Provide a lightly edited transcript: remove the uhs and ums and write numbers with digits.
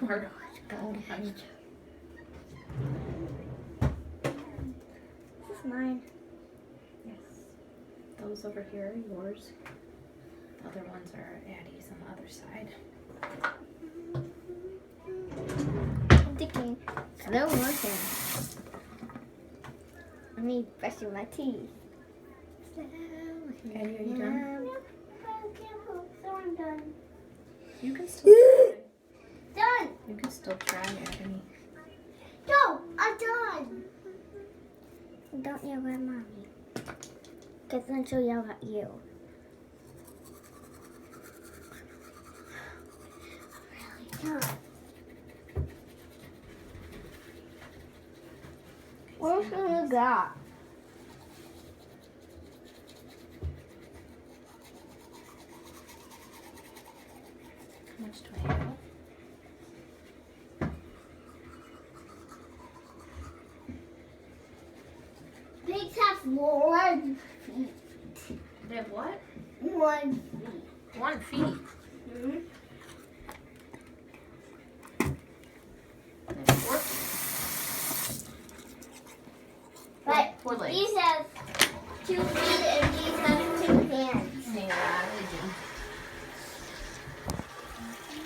Where go? This is mine. Yes. Those over here are yours. The other ones are Addie's on the other side. I'm thinking, hello, working. Let me brushing my teeth. Addie, are you done? So I'm done. You can still try. Done. You can still try, Addie. No, I'm done. Don't yell at mommy. Because then she'll yell at you. Done. Where's the guy? How much do I have? Pigs have 1 feet. They have what? 1 feet. 1 feet. Mm-hmm. They have 4 feet. But 4 legs. these have 2 feet